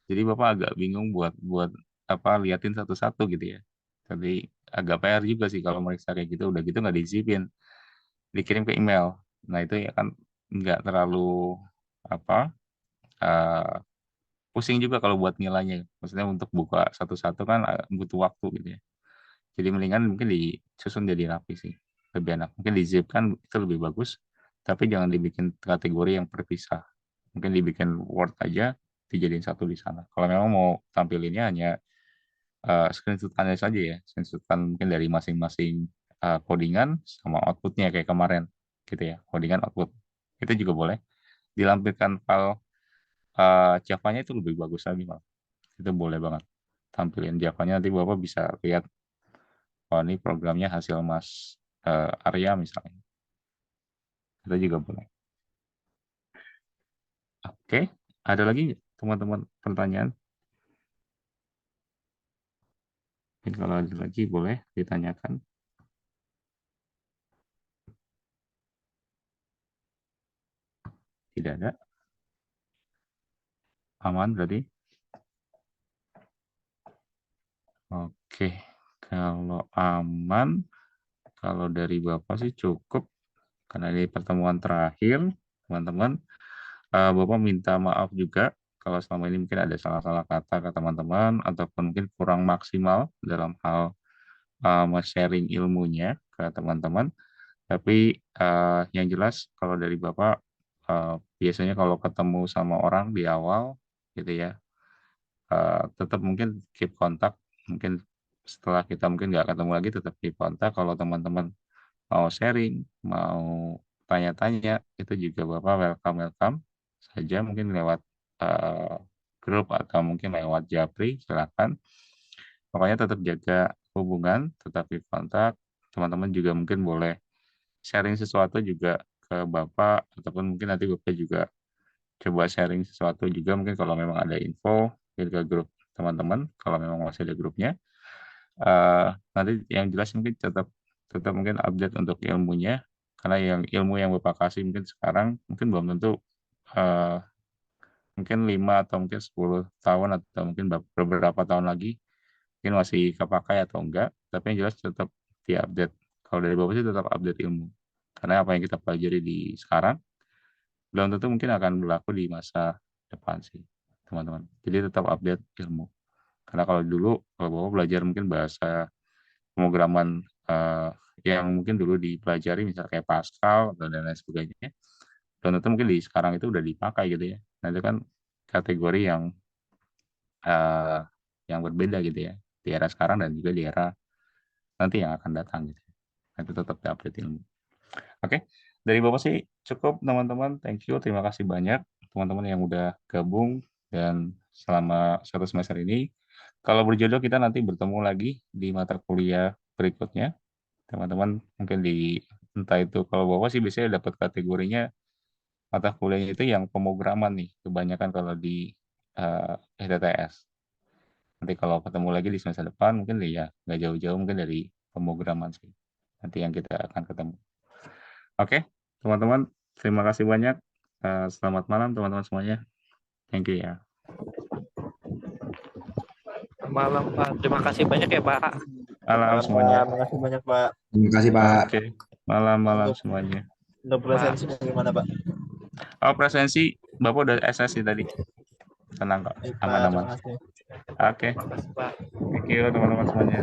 jadi Bapak agak bingung buat buat apa liatin satu-satu gitu ya. Tapi agak PR juga sih kalau meriksa kayak gitu, udah gitu nggak diizinin dikirim ke email. Nah itu ya kan nggak terlalu apa eh, pusing juga kalau buat nilainya. Maksudnya untuk buka satu-satu kan butuh waktu gitu ya. Jadi mendingan mungkin disusun jadi rapi sih, lebih enak. Mungkin di zip kan itu lebih bagus, tapi jangan dibikin kategori yang terpisah. Mungkin dibikin Word aja, dijadiin satu di sana. Kalau memang mau tampilinnya hanya screenshotannya saja ya, screenshotan mungkin dari masing-masing codingan sama outputnya kayak kemarin gitu ya, codingan output itu juga boleh dilampirkan file Java-nya itu lebih bagus lagi malah, itu boleh banget tampilin Java-nya nanti Bapak bisa lihat oh ini programnya hasil Mas Arya misalnya, itu juga boleh. Oke, ada lagi nggak, teman-teman pertanyaan? Mungkin kalau ada lagi boleh ditanyakan. Tidak ada, aman berarti. Oke, kalau aman, kalau dari Bapak sih cukup karena ini pertemuan terakhir, teman-teman. Bapak minta maaf juga kalau selama ini mungkin ada salah-salah kata ke teman-teman ataupun mungkin kurang maksimal dalam hal sharing ilmunya ke teman-teman. Tapi yang jelas kalau dari Bapak biasanya kalau ketemu sama orang di awal gitu ya, tetap mungkin keep kontak, mungkin setelah kita mungkin nggak ketemu lagi tetap keep kontak. Kalau teman-teman mau sharing, mau tanya-tanya, itu juga Bapak welcome-welcome saja, mungkin lewat eh, grup atau mungkin lewat Japri, silakan. Pokoknya tetap jaga hubungan, tetap keep kontak. Teman-teman juga mungkin boleh sharing sesuatu juga ke Bapak, ataupun mungkin nanti Bapak juga coba sharing sesuatu juga, mungkin kalau memang ada info mungkin ke grup teman-teman, kalau memang masih ada grupnya. Nanti yang jelas mungkin tetap tetap mungkin update untuk ilmunya, karena yang ilmu yang Bapak kasih mungkin sekarang mungkin belum tentu eh, mungkin 5 atau mungkin 10 tahun atau mungkin beberapa tahun lagi mungkin masih kepakai atau enggak, tapi yang jelas tetap diupdate. Kalau dari Bapak sih tetap update ilmu, karena apa yang kita pelajari di sekarang belum tentu mungkin akan berlaku di masa depan sih, teman-teman. Jadi tetap update ilmu. Karena kalau dulu, kalau Bapak belajar mungkin bahasa pemrograman yang mungkin dulu dipelajari, misalnya kayak Pascal atau dan lain sebagainya, belum tentu mungkin di sekarang itu udah dipakai gitu ya. Nah itu kan kategori eh, yang berbeda gitu ya, di era sekarang dan juga di era nanti yang akan datang gitu. Nah, itu tetap update ilmu. Oke, dari Bapak sih cukup teman-teman. Thank you, terima kasih banyak teman-teman yang udah gabung dan selama 1 semester ini. Kalau berjodoh kita nanti bertemu lagi di mata kuliah berikutnya. Teman-teman mungkin di entah itu kalau Bapak sih biasanya dapat kategorinya mata kuliahnya itu yang pemrograman nih, kebanyakan kalau di STTS. Nanti kalau ketemu lagi di semester depan mungkin ya nggak jauh-jauh mungkin dari pemrograman sih. Nanti yang kita akan ketemu. Oke, teman-teman, terima kasih banyak. Selamat malam teman-teman semuanya. Thank you ya. Malam Pak, terima kasih banyak ya Pak. Malam Malam, semuanya. Pak. Makasih banyak, Pak. Terima kasih Pak. Oke, malam-malam Untuk semuanya. untuk presensi bagaimana, Pak? Oh, presensi Bapak udah SS sih tadi. Tenang kok, Baik, Pak. Terima aman-aman. kasih. Oke, Terima kasih Pak. thank you teman-teman semuanya.